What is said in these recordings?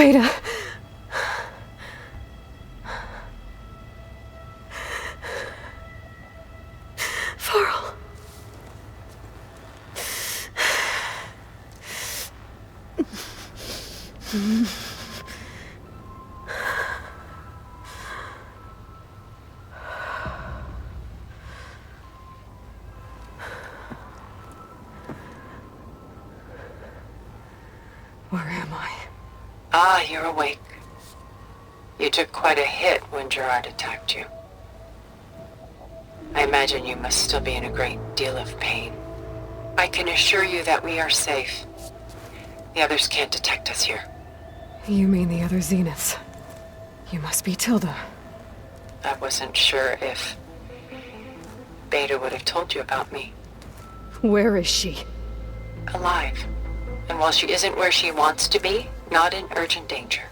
Beta. Farrell. Where am I? Ah, you're awake. You took quite a hit when Gerard attacked you. I imagine you must still be in a great deal of pain. I can assure you that we are safe. The others can't detect us here. You mean the other Zeniths? You must be Tilda. I wasn't sure if Beta would have told you about me. Where is she? Alive. And while she isn't where she wants to be, not in urgent danger.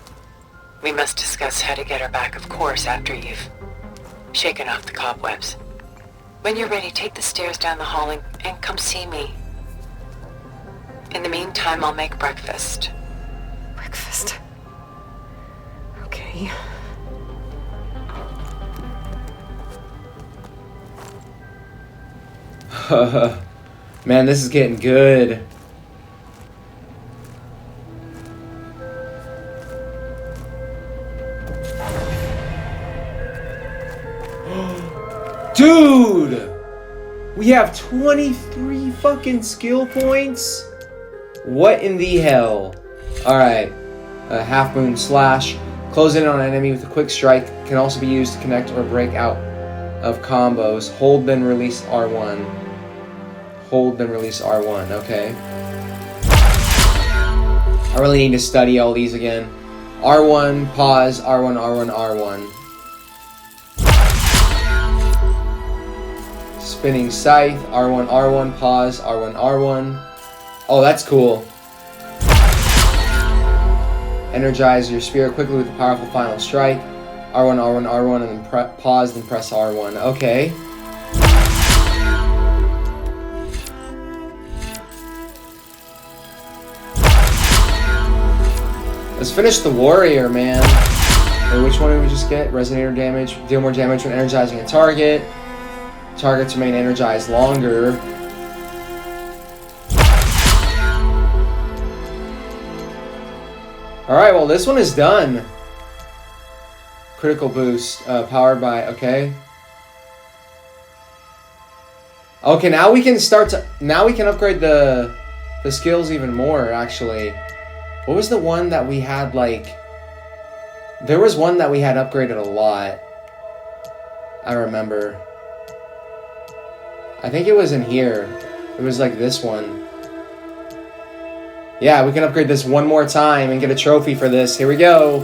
We must discuss how to get her back, of course, after you've shaken off the cobwebs. When you're ready, take the stairs down the hall and come see me. In the meantime, I'll make breakfast. Breakfast. Okay. Man, this is getting good. Dude! We have 23 fucking skill points? What in the hell? Alright. Half moon slash. Close in on an enemy with a quick strike. Can also be used to connect or break out of combos. Hold then release R1. Hold then release R1. Okay. I really need to study all these again. R1, pause, R1, R1, R1. Spinning scythe, R1, R1, pause, R1, R1. Oh, that's cool. Energize your spear quickly with a powerful final strike. R1, R1, R1, and then pause, then press R1. Okay. Let's finish the warrior, man. Wait, which one did we just get? Resonator damage. Deal more damage when energizing a target. Targets remain energized longer. Alright, well this one is done. Critical boost, powered by, okay. Okay, now we can upgrade the skills even more, actually. What was the one that we had, like... There was one that we had upgraded a lot. I remember. I think it was in here. It was like this one. Yeah, we can upgrade this one more time and get a trophy for this. Here we go.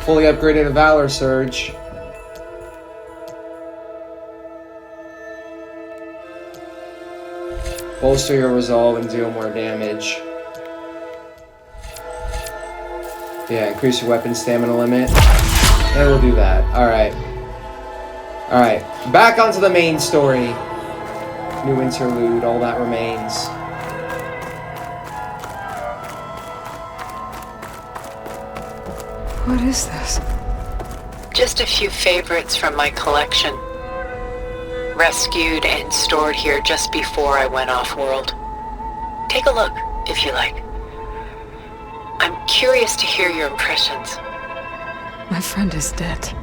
Fully upgraded Valor Surge. Bolster your resolve and deal more damage. Yeah, increase your weapon stamina limit. Yeah, we'll do that. Alright. Alright, back onto the main story. New interlude, all that remains. What is this? Just a few favorites from my collection. Rescued and stored here just before I went off-world. Take a look, if you like. I'm curious to hear your impressions. My friend is dead.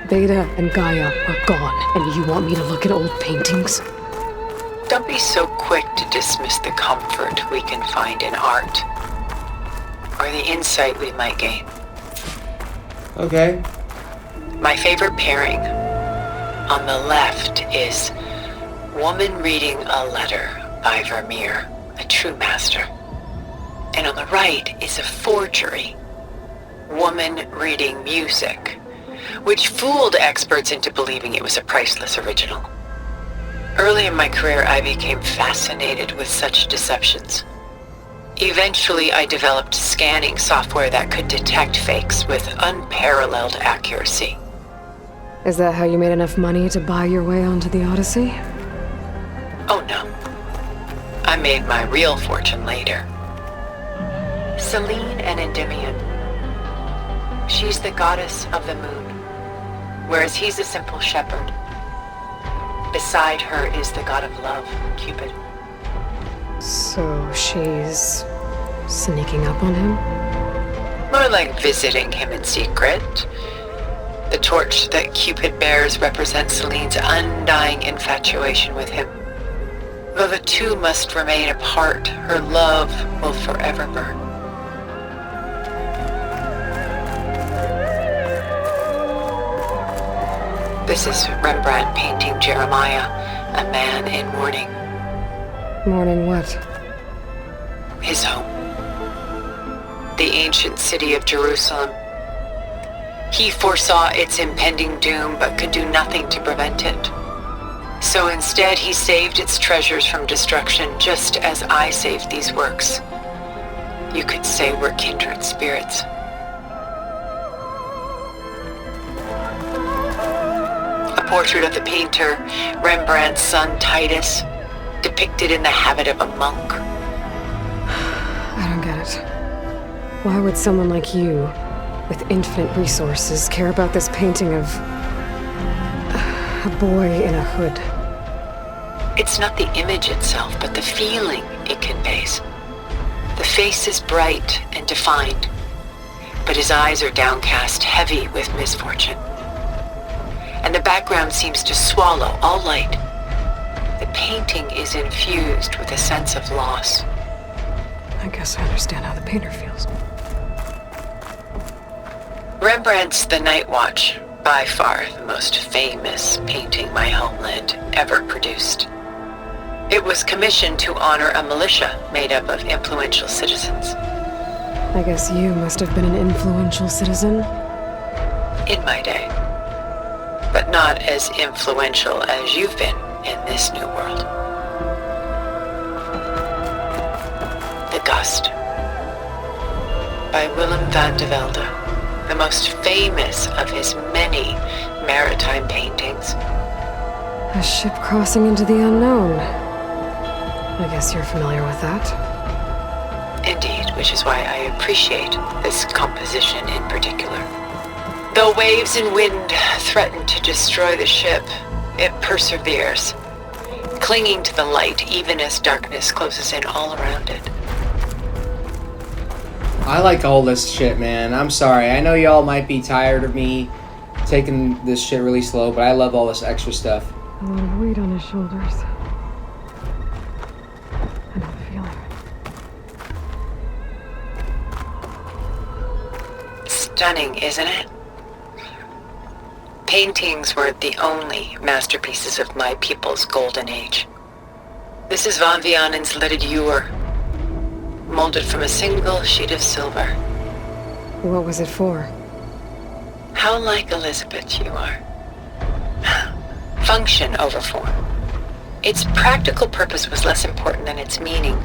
Beta and Gaia are gone, and you want me to look at old paintings? Don't be so quick to dismiss the comfort we can find in art, or the insight we might gain. Okay. My favorite pairing on the left is Woman Reading a Letter by Vermeer, a true master. And on the right is a forgery, Woman Reading Music, which fooled experts into believing it was a priceless original. Early in my career, I became fascinated with such deceptions. Eventually, I developed scanning software that could detect fakes with unparalleled accuracy. Is that how you made enough money to buy your way onto the Odyssey? Oh no. I made my real fortune later. Selene and Endymion. She's the goddess of the moon, whereas he's a simple shepherd. Beside her is the god of love, Cupid. So she's sneaking up on him? More like visiting him in secret. The torch that Cupid bears represents Selene's undying infatuation with him. Though the two must remain apart, her love will forever burn. This is Rembrandt painting Jeremiah, a man in mourning. Mourning what? His home. The ancient city of Jerusalem. He foresaw its impending doom, but could do nothing to prevent it. So instead, he saved its treasures from destruction, just as I saved these works. You could say we're kindred spirits. A portrait of the painter, Rembrandt's son Titus, depicted in the habit of a monk. I don't get it. Why would someone like you, with infinite resources, care about this painting of a boy in a hood? It's not the image itself, but the feeling it conveys. The face is bright and defined, but his eyes are downcast, heavy with misfortune. And the background seems to swallow all light. The painting is infused with a sense of loss. I guess I understand how the painter feels. Rembrandt's The Night Watch, by far the most famous painting my homeland ever produced. It was commissioned to honor a militia made up of influential citizens. I guess you must have been an influential citizen. In my day. But not as influential as you've been in this new world. The Gust, by Willem van de Velde, the most famous of his many maritime paintings. A ship crossing into the unknown. I guess you're familiar with that. Indeed, which is why I appreciate this composition in particular. Though waves and wind threaten to destroy the ship, it perseveres, clinging to the light even as darkness closes in all around it. I like all this shit, man. I'm sorry. I know y'all might be tired of me taking this shit really slow, but I love all this extra stuff. A lot of weight on his shoulders. I know the feeling. Stunning, isn't it? Paintings were the only masterpieces of my people's golden age. This is Van Vianen's Leaded Ewer, molded from a single sheet of silver. What was it for? How like Elizabeth you are. Function over form. Its practical purpose was less important than its meaning.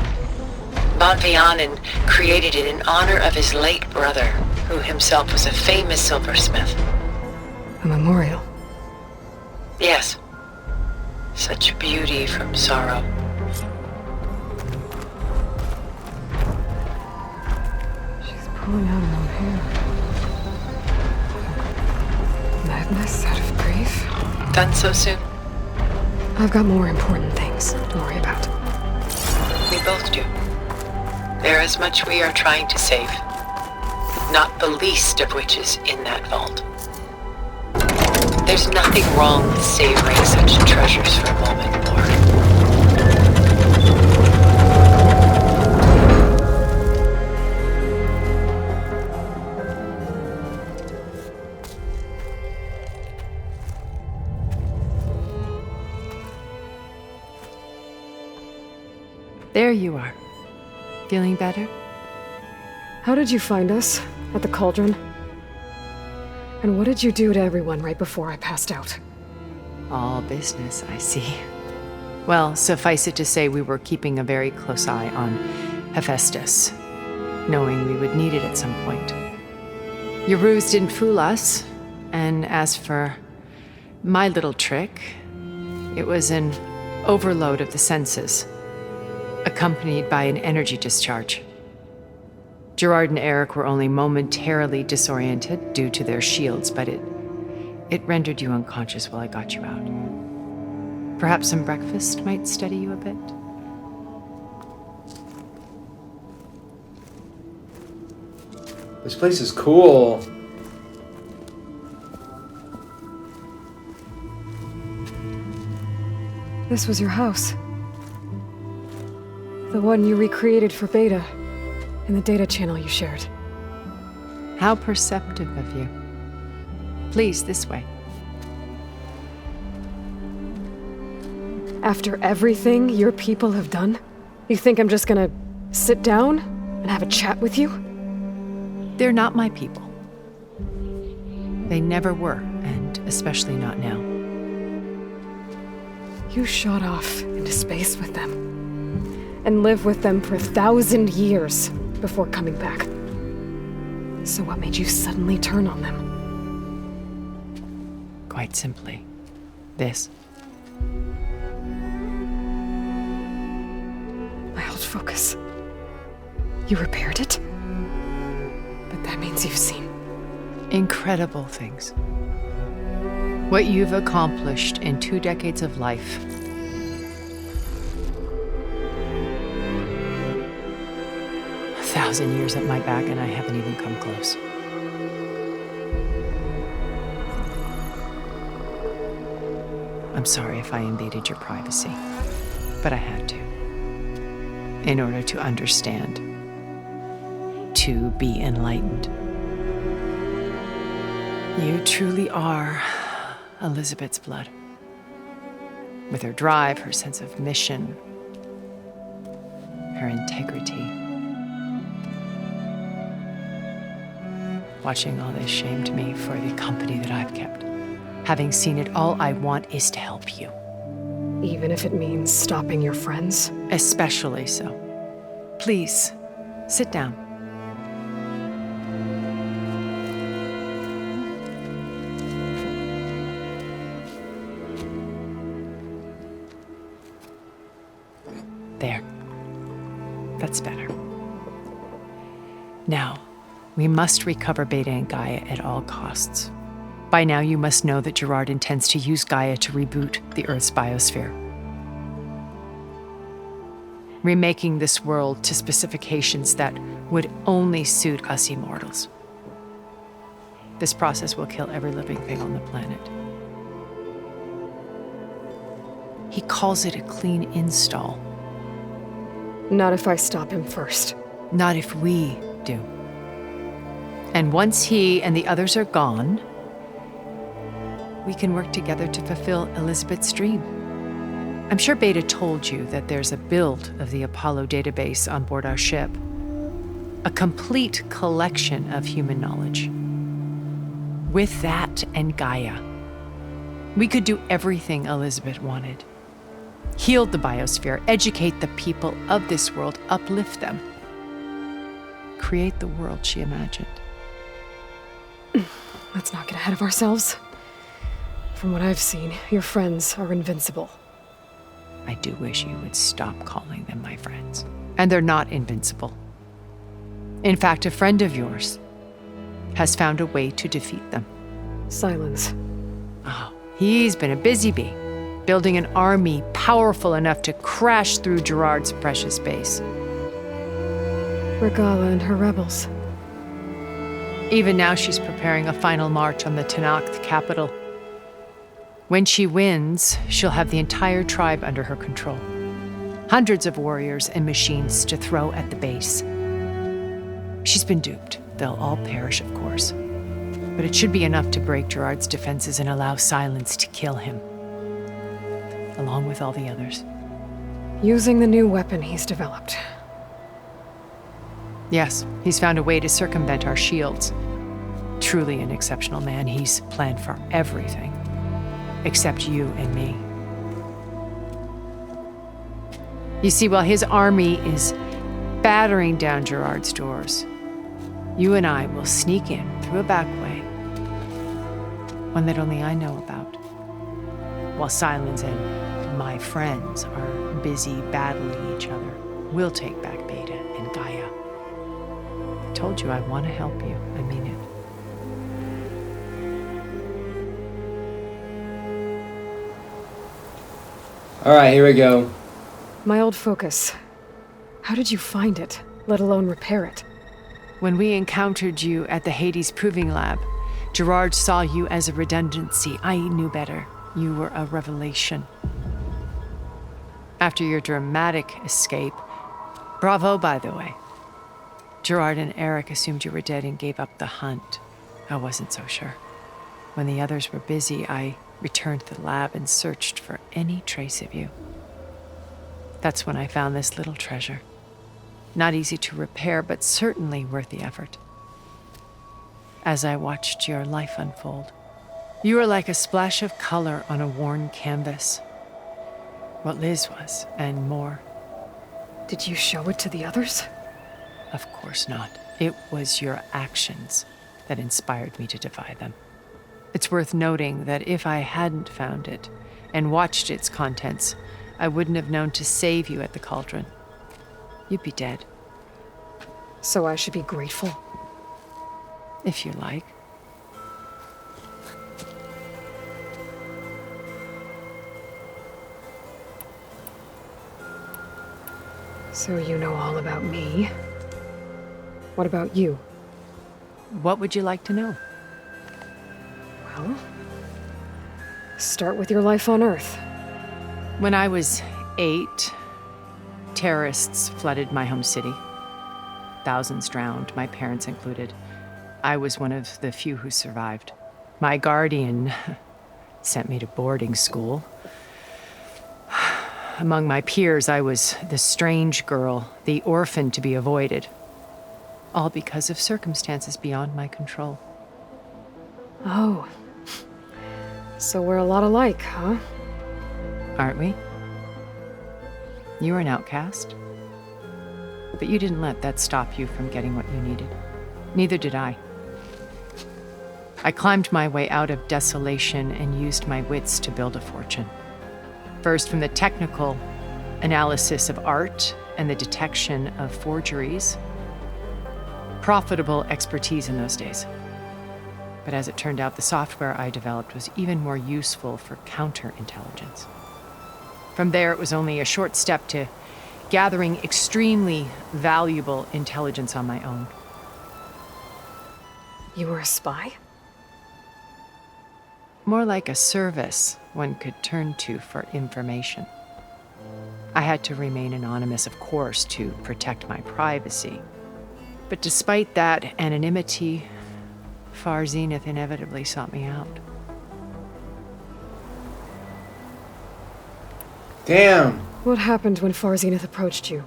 Van Vianen created it in honor of his late brother, who himself was a famous silversmith. A memorial. Yes. Such beauty from sorrow. She's pulling out her own hair. Madness out of grief. Done so soon? I've got more important things to worry about. We both do. There is much we are trying to save, not the least of which is in that vault. There's nothing wrong with savoring such treasures for a moment, Lord. There you are. Feeling better? How did you find us? At the cauldron? And what did you do to everyone right before I passed out? All business, I see. Well, suffice it to say we were keeping a very close eye on Hephaestus, knowing we would need it at some point. Your ruse didn't fool us, and as for my little trick, it was an overload of the senses, accompanied by an energy discharge. Gerard and Eric were only momentarily disoriented due to their shields, but it rendered you unconscious while I got you out. Perhaps some breakfast might steady you a bit? This place is cool. This was your house. The one you recreated for Beta in the data channel you shared. How perceptive of you. Please, this way. After everything your people have done, you think I'm just gonna sit down and have a chat with you? They're not my people. They never were, and especially not now. You shot off into space with them, and lived with them for 1,000 years before coming back. So what made you suddenly turn on them? Quite simply, this. My old focus. You repaired it? But that means you've seen Incredible things. What you've accomplished in 2 decades of life. A 1,000 years at my back, and I haven't even come close. I'm sorry if I invaded your privacy, but I had to. In order to understand, to be enlightened. You truly are Elizabeth's blood. With her drive, her sense of mission, her integrity. Watching all this shamed me for the company that I've kept. Having seen it, all I want is to help you. even if it means stopping your friends? Especially so. Please, sit down. There. That's better. Now, we must recover Beta and Gaia at all costs. By now, you must know that Gerard intends to use Gaia to reboot the Earth's biosphere, remaking this world to specifications that would only suit us immortals. This process will kill every living thing on the planet. He calls it a clean install. Not if I stop him first. Not if we do. And once he and the others are gone, we can work together to fulfill Elizabeth's dream. I'm sure Beta told you that there's a build of the Apollo database on board our ship. A complete collection of human knowledge. With that and Gaia, we could do everything Elizabeth wanted. Heal the biosphere, educate the people of this world, uplift them. Create the world she imagined. Let's not get ahead of ourselves. From what I've seen, your friends are invincible. I do wish you would stop calling them my friends. And they're not invincible. In fact, a friend of yours has found a way to defeat them. Silence. Oh, he's been a busy bee, building an army powerful enough to crash through Gerard's precious base. Regala and her rebels. Even now, she's preparing a final march on the Tenakth capital. When she wins, she'll have the entire tribe under her control. Hundreds of warriors and machines to throw at the base. She's been duped. They'll all perish, of course. But it should be enough to break Gerard's defenses and allow Silence to kill him, along with all the others. Using the new weapon he's developed. Yes, he's found a way to circumvent our shields. Truly an exceptional man. He's planned for everything. Except you and me. You see, while his army is battering down Gerard's doors, you and I will sneak in through a back way, one that only I know about, while Silence and my friends are busy battling each other. We'll take back Beta and Gaia. Told you I want to help you. I mean it. Alright, here we go. My old focus. How did you find it, let alone repair it? When we encountered you at the Hades Proving Lab, Gerard saw you as a redundancy. I knew better. You were a revelation. After your dramatic escape, bravo, by the way. Gerard and Eric assumed you were dead and gave up the hunt. I wasn't so sure. When the others were busy, I returned to the lab and searched for any trace of you. That's when I found this little treasure. Not easy to repair, but certainly worth the effort. As I watched your life unfold, you were like a splash of color on a worn canvas. What Liz was, and more. Did you show it to the others? Of course not. It was your actions that inspired me to defy them. It's worth noting that if I hadn't found it and watched its contents, I wouldn't have known to save you at the cauldron. You'd be dead. So I should be grateful? If you like. So you know all about me. What about you? What would you like to know? Well, start with your life on Earth. When I was 8, terrorists flooded my home city. Thousands drowned, my parents included. I was one of the few who survived. My guardian sent me to boarding school. Among my peers, I was the strange girl, the orphan to be avoided. All because of circumstances beyond my control. Oh. So we're a lot alike, huh? Aren't we? You were an outcast. But you didn't let that stop you from getting what you needed. Neither did I. I climbed my way out of desolation and used my wits to build a fortune. First, from the technical analysis of art and the detection of forgeries. Profitable expertise in those days. But as it turned out, the software I developed was even more useful for counterintelligence. From there, it was only a short step to gathering extremely valuable intelligence on my own. You were a spy? More like a service one could turn to for information. I had to remain anonymous, of course, to protect my privacy. But despite that anonymity, Far Zenith inevitably sought me out. Damn. What happened when Far Zenith approached you?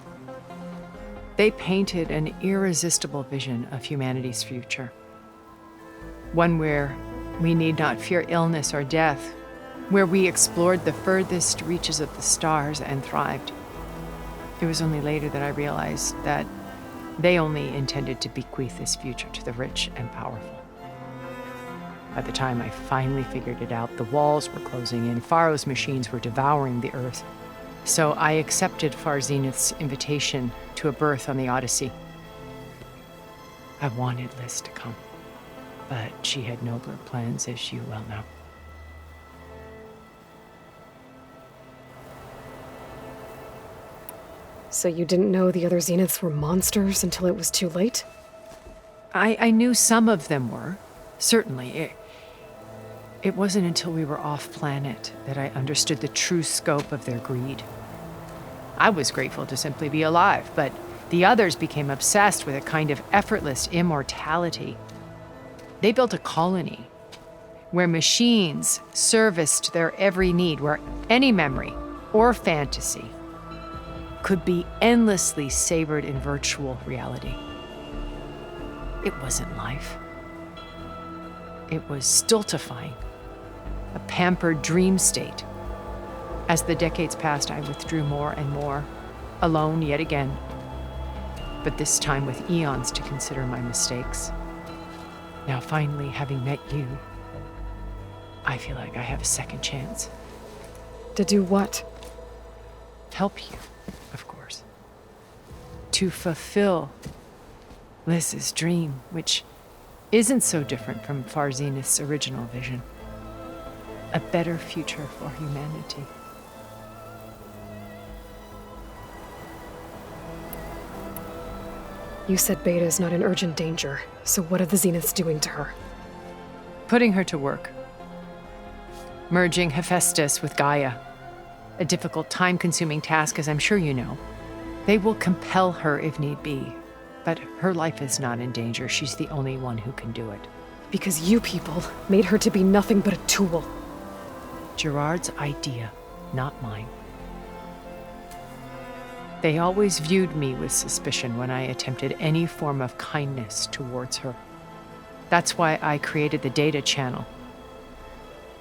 They painted an irresistible vision of humanity's future. One where we need not fear illness or death, where we explored the furthest reaches of the stars and thrived. It was only later that I realized that they only intended to bequeath this future to the rich and powerful. By the time I finally figured it out, the walls were closing in, Pharaoh's machines were devouring the earth. So I accepted Far Zenith's invitation to a berth on the Odyssey. I wanted Liz to come, but she had nobler plans, as you well know. So you didn't know the other Zeniths were monsters until it was too late? I knew some of them were, certainly. It wasn't until we were off-planet that I understood the true scope of their greed. I was grateful to simply be alive, but the others became obsessed with a kind of effortless immortality. They built a colony where machines serviced their every need, where any memory or fantasy could be endlessly savored in virtual reality. It wasn't life. It was stultifying, a pampered dream state. As the decades passed, I withdrew more and more, alone yet again, but this time with eons to consider my mistakes. Now, finally, having met you, I feel like I have a second chance. To do what? Help you, of course. To fulfill Liz's dream, which isn't so different from Farzinith's original vision. A better future for humanity. You said Beta is not in urgent danger, so what are the Zeniths doing to her? Putting her to work. Merging Hephaestus with Gaia. A difficult, time-consuming task, as I'm sure you know. They will compel her if need be. But her life is not in danger. She's the only one who can do it. Because you people made her to be nothing but a tool. Gerard's idea, not mine. They always viewed me with suspicion when I attempted any form of kindness towards her. That's why I created the data channel.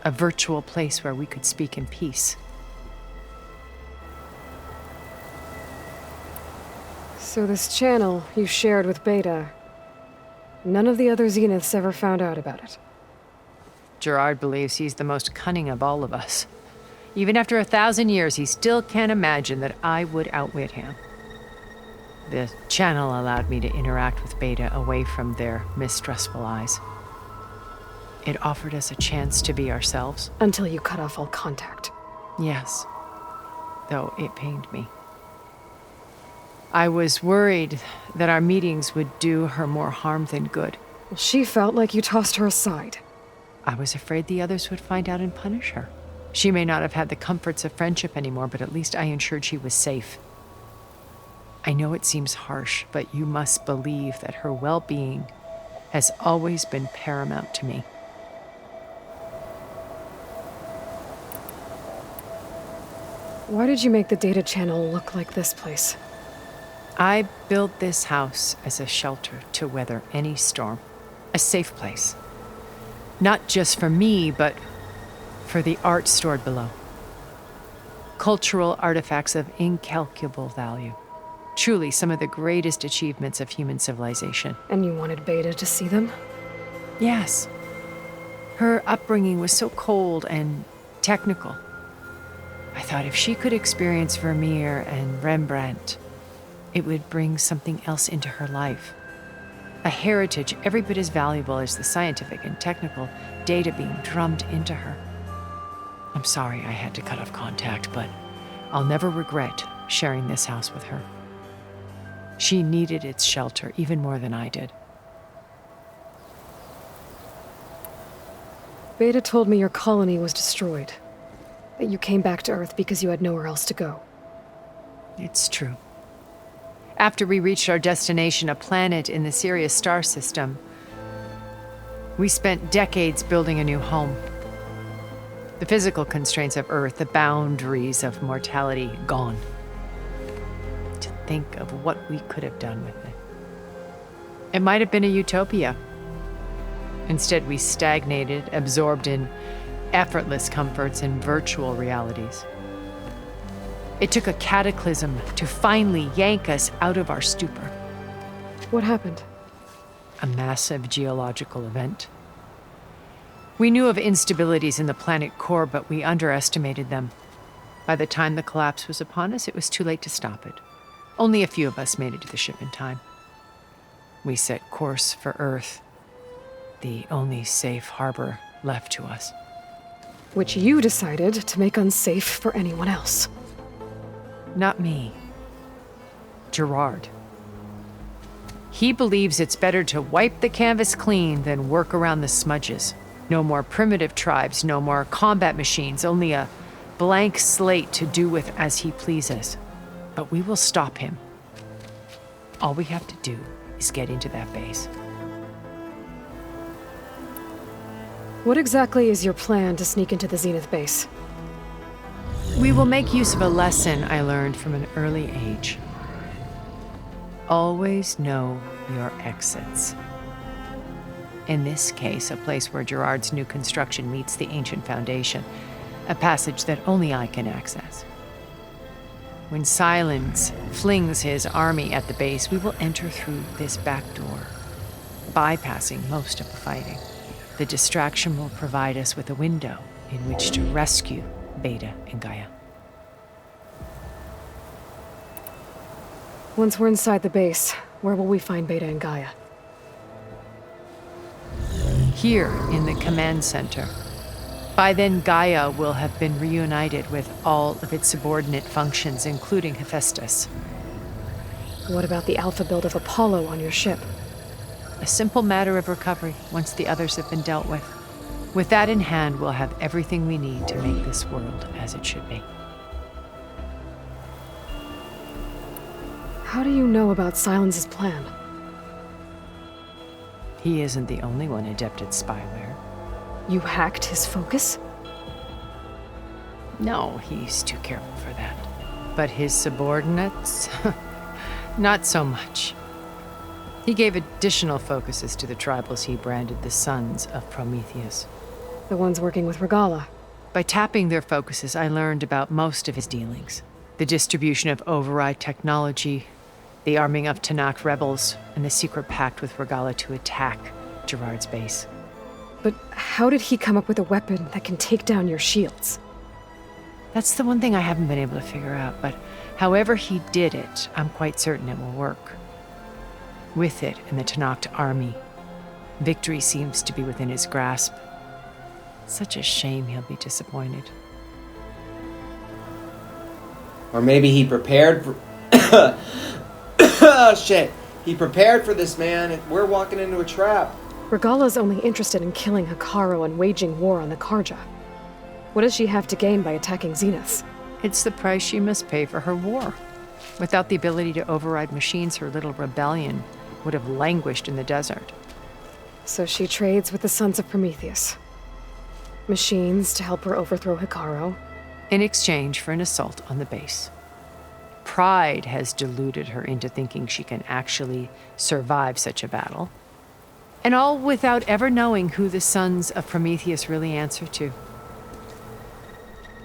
A virtual place where we could speak in peace. So this channel you shared with Beta, none of the other Zeniths ever found out about it. Gerard believes he's the most cunning of all of us. Even after 1,000 years, he still can't imagine that I would outwit him. The channel allowed me to interact with Beta away from their mistrustful eyes. It offered us a chance to be ourselves. Until you cut off all contact. Yes, though it pained me. I was worried that our meetings would do her more harm than good. Well, she felt like you tossed her aside. I was afraid the others would find out and punish her. She may not have had the comforts of friendship anymore, but at least I ensured she was safe. I know it seems harsh, but you must believe that her well-being has always been paramount to me. Why did you make the data channel look like this place? I built this house as a shelter to weather any storm. A safe place. Not just for me, but for the art stored below. Cultural artifacts of incalculable value. Truly some of the greatest achievements of human civilization. And you wanted Beta to see them? Yes. Her upbringing was so cold and technical. I thought if she could experience Vermeer and Rembrandt, it would bring something else into her life. A heritage every bit as valuable as the scientific and technical data being drummed into her. I'm sorry I had to cut off contact, but I'll never regret sharing this house with her. She needed its shelter even more than I did. Beta told me your colony was destroyed. That you came back to Earth because you had nowhere else to go. It's true. After we reached our destination, a planet in the Sirius star system, we spent decades building a new home. The physical constraints of Earth, the boundaries of mortality, gone. To think of what we could have done with it. It might have been a utopia. Instead, we stagnated, absorbed in effortless comforts and virtual realities. It took a cataclysm to finally yank us out of our stupor. What happened? A massive geological event. We knew of instabilities in the planet core, but we underestimated them. By the time the collapse was upon us, it was too late to stop it. Only a few of us made it to the ship in time. We set course for Earth, the only safe harbor left to us. Which you decided to make unsafe for anyone else. Not me. Gerard. He believes it's better to wipe the canvas clean than work around the smudges. No more primitive tribes, no more combat machines, only a blank slate to do with as he pleases. But we will stop him. All we have to do is get into that base. What exactly is your plan to sneak into the Zenith base? We will make use of a lesson I learned from an early age. Always know your exits. In this case, a place where Gerard's new construction meets the ancient foundation, a passage that only I can access. When Silence flings his army at the base, we will enter through this back door, bypassing most of the fighting. The distraction will provide us with a window in which to rescue Beta and Gaia. Once we're inside the base, Where will we find Beta and Gaia? Here in the command center. By then, Gaia will have been reunited with all of its subordinate functions, including Hephaestus. What about the alpha build of Apollo on your ship? A simple matter of recovery once the others have been dealt with. With that in hand, we'll have everything we need to make this world as it should be. How do you know about Silence's plan? He isn't the only one adept at spyware. You hacked his focus? No, he's too careful for that. But his subordinates? Not so much. He gave additional focuses to the tribals he branded the Sons of Prometheus. The ones working with Regala. By tapping their focuses, I learned about most of his dealings. The distribution of override technology, the arming of Tanakh rebels, and the secret pact with Regala to attack Gerard's base. But how did he come up with a weapon that can take down your shields? That's the one thing I haven't been able to figure out, but however he did it, I'm quite certain it will work. With it and the Tanakh army, victory seems to be within his grasp. Such a shame he'll be disappointed. Or maybe he prepared for... Oh, shit. He prepared for this, man. We're walking into a trap. Regala's only interested in killing Hikaru and waging war on the Karja. What does she have to gain by attacking Zenith? It's the price she must pay for her war. Without the ability to override machines, her little rebellion would have languished in the desert. So she trades with the Sons of Prometheus. Machines to help her overthrow Hikaru. In exchange for an assault on the base. Pride has deluded her into thinking she can actually survive such a battle. And all without ever knowing who the Sons of Prometheus really answer to.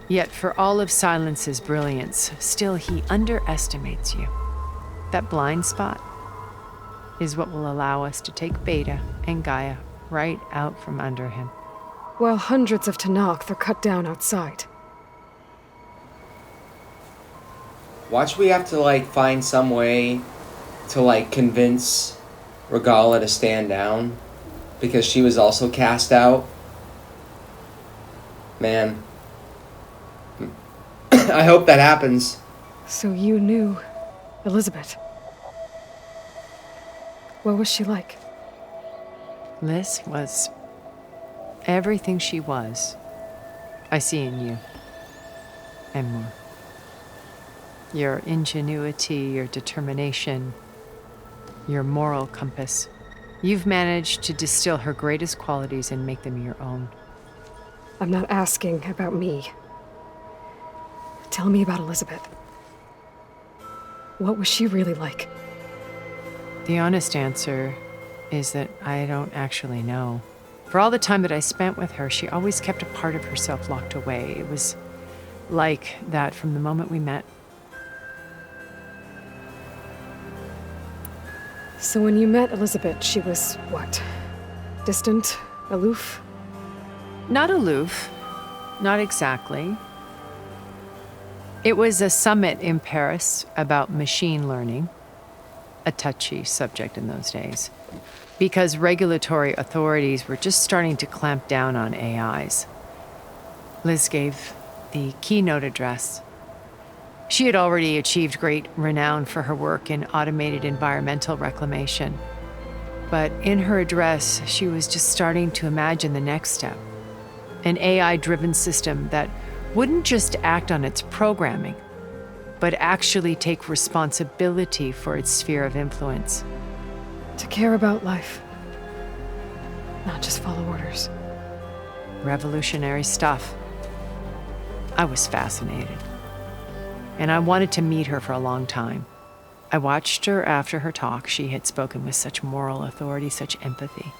Yet for all of Silence's brilliance, still he underestimates you. That blind spot is what will allow us to take Beta and Gaia right out from under him. While hundreds of Tanakh are cut down outside. Watch, we have to, like, find some way to, like, convince Regala to stand down. Because she was also cast out. Man. I hope that happens. So you knew Elizabeth. What was she like? Liz was everything she was. I see in you. And more. Your ingenuity, your determination, your moral compass. You've managed to distill her greatest qualities and make them your own. I'm not asking about me. Tell me about Elizabeth. What was she really like? The honest answer is that I don't actually know. For all the time that I spent with her, she always kept a part of herself locked away. It was like that from the moment we met. So when you met Elizabeth, she was what? Distant? Aloof? Not aloof. Not exactly. It was a summit in Paris about machine learning, a touchy subject in those days, because regulatory authorities were just starting to clamp down on AIs. Liz gave the keynote address. She had already achieved great renown for her work in automated environmental reclamation. But in her address, she was just starting to imagine the next step, an AI-driven system that wouldn't just act on its programming, but actually take responsibility for its sphere of influence. To care about life. Not just follow orders. Revolutionary stuff. I was fascinated. And I wanted to meet her for a long time. I watched her after her talk. She had spoken with such moral authority, such empathy.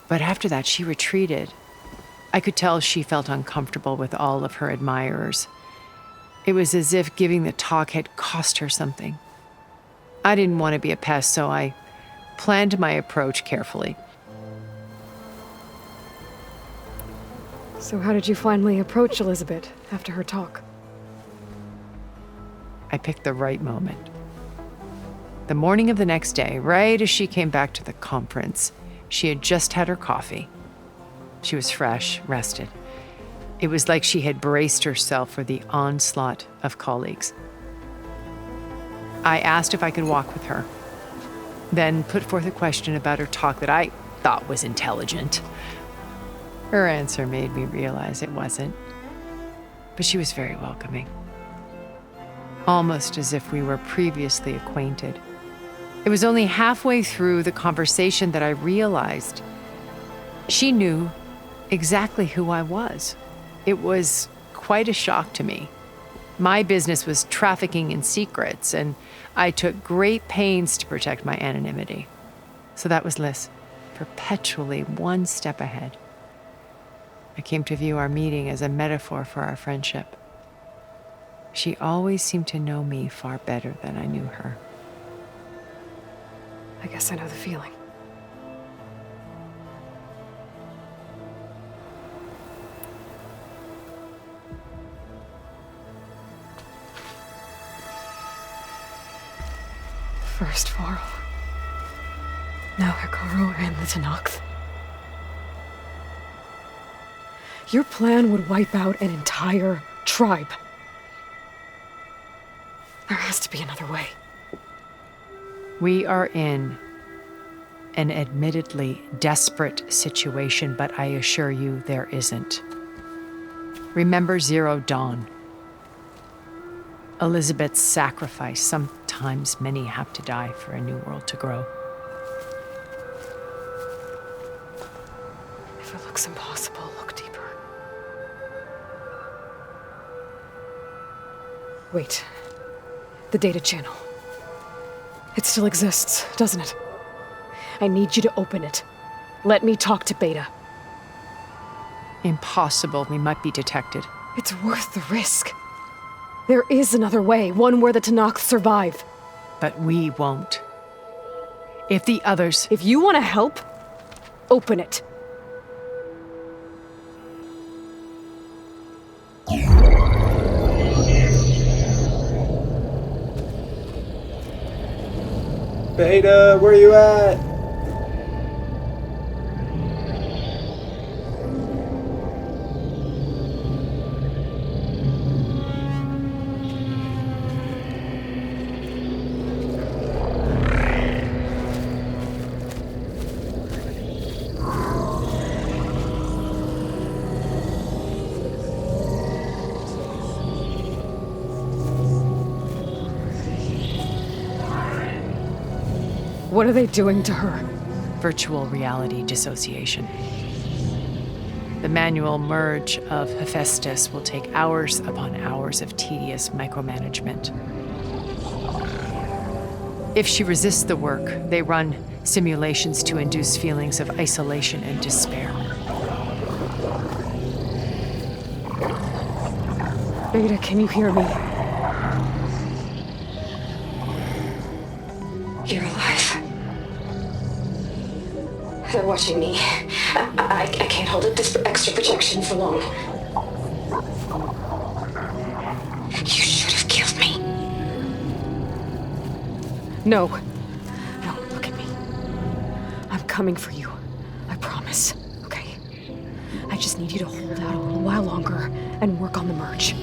But after that, she retreated. I could tell she felt uncomfortable with all of her admirers. It was as if giving the talk had cost her something. I didn't want to be a pest, so I planned my approach carefully. So how did you finally approach Elizabeth after her talk? I picked the right moment. The morning of the next day, right as she came back to the conference, she had just had her coffee. She was fresh, rested. It was like she had braced herself for the onslaught of colleagues. I asked if I could walk with her, then put forth a question about her talk that I thought was intelligent. Her answer made me realize it wasn't, but she was very welcoming, almost as if we were previously acquainted. It was only halfway through the conversation that I realized she knew exactly who I was. It was quite a shock to me. My business was trafficking in secrets, and I took great pains to protect my anonymity. So that was Liz, perpetually one step ahead. I came to view our meeting as a metaphor for our friendship. She always seemed to know me far better than I knew her. I guess I know the feeling. First Varl. Now Hikaru and the Tenakth. Your plan would wipe out an entire tribe. There has to be another way. We are in an admittedly desperate situation, but I assure you there isn't. Remember Zero Dawn. Elizabeth's sacrifice. Sometimes many have to die for a new world to grow. If it looks impossible, look deeper. Wait. The data channel. It still exists, doesn't it? I need you to open it. Let me talk to Beta. Impossible. We might be detected. It's worth the risk. There is another way, one where the Tenakth survive. But we won't. If the others... If you want to help, open it. Beta, where you at? What are they doing to her? Virtual reality dissociation. The manual merge of Hephaestus will take hours upon hours of tedious micromanagement. If she resists the work, they run simulations to induce feelings of isolation and despair. Beta, can you hear me? You're alive. They're watching me. I can't hold up this extra projection for long. You should have killed me. No. No, look at me. I'm coming for you. I promise, okay? I just need you to hold out a little while longer and work on the merge.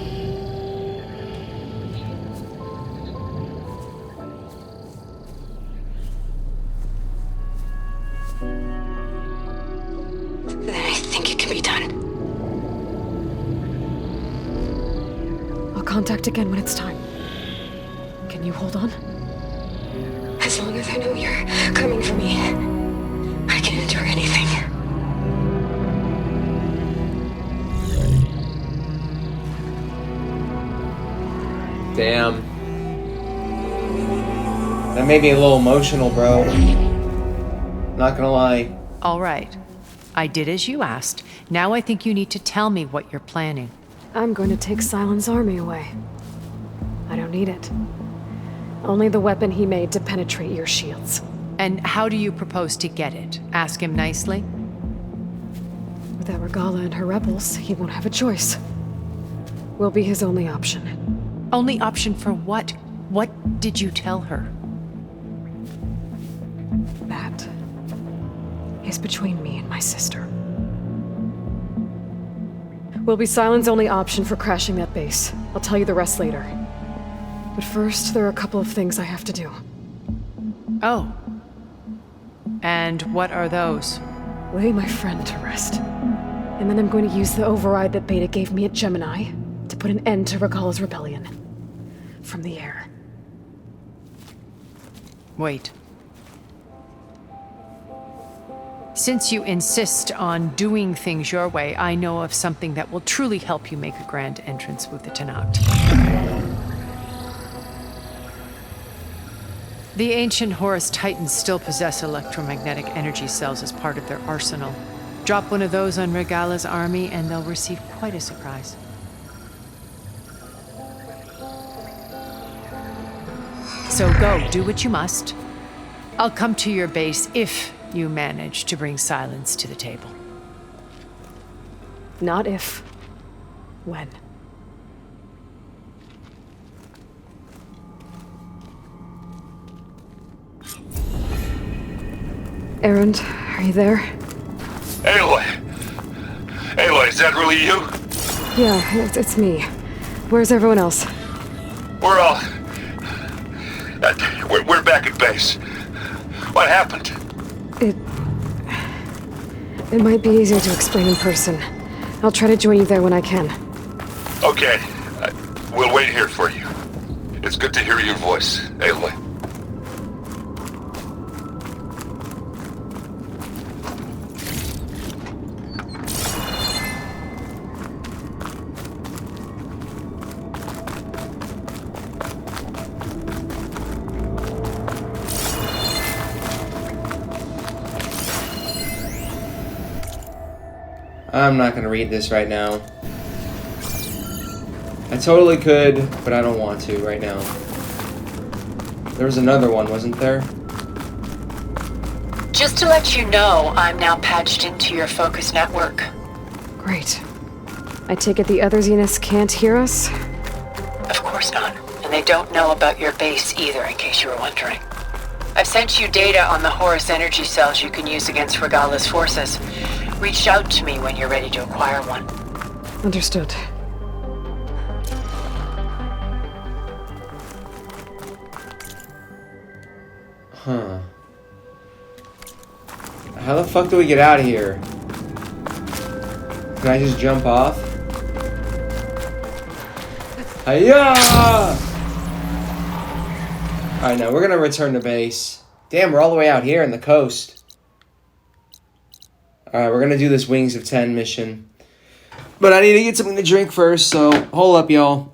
Then I think it can be done. I'll contact again when it's time. Can you hold on? As long as I know you're coming for me, I can endure anything. Damn. That made me a little emotional, bro. Not gonna lie. All right. I did as you asked. Now I think you need to tell me what you're planning. I'm going to take Silent's army away. I don't need it. Only the weapon he made to penetrate your shields. And how do you propose to get it? Ask him nicely? Without Regala and her rebels, he won't have a choice. We'll be his only option. Only option for what? What did you tell her? between me and my sister. Will be Sylens' only option for crashing that base. I'll tell you the rest later. But first, there are a couple of things I have to do. Oh. And what are those? Lay my friend to rest. And then I'm going to use the override that Beta gave me at Gemini to put an end to Regala's rebellion. From the air. Wait. Since you insist on doing things your way, I know of something that will truly help you make a grand entrance with the Tenat. The ancient Horus Titans still possess electromagnetic energy cells as part of their arsenal. Drop one of those on Regala's army and they'll receive quite a surprise. So go, do what you must. I'll come to your base if you manage to bring Sylens to the table. Not if. When. Erend, are you there? Aloy! Aloy, is that really you? Yeah, it's me. Where's everyone else? We're all... we're back at base. What happened? It might be easier to explain in person. I'll try to join you there when I can. Okay. We'll wait here for you. It's good to hear your voice, Aloy. I'm not gonna read this right now. I totally could, but I don't want to right now. There was another one, wasn't there? Just to let you know, I'm now patched into your focus network. Great. I take it the other Zeniths can't hear us? Of course not. And they don't know about your base either, in case you were wondering. I've sent you data on the Horus energy cells you can use against Regala's forces. Reach out to me when you're ready to acquire one. Understood. Huh. How the fuck do we get out of here? Can I just jump off? Hiya! Alright, now we're gonna return to base. Damn, we're all the way out here in the coast. Alright, we're gonna do this Wings of 10 mission. But I need to get something to drink first, so hold up, y'all.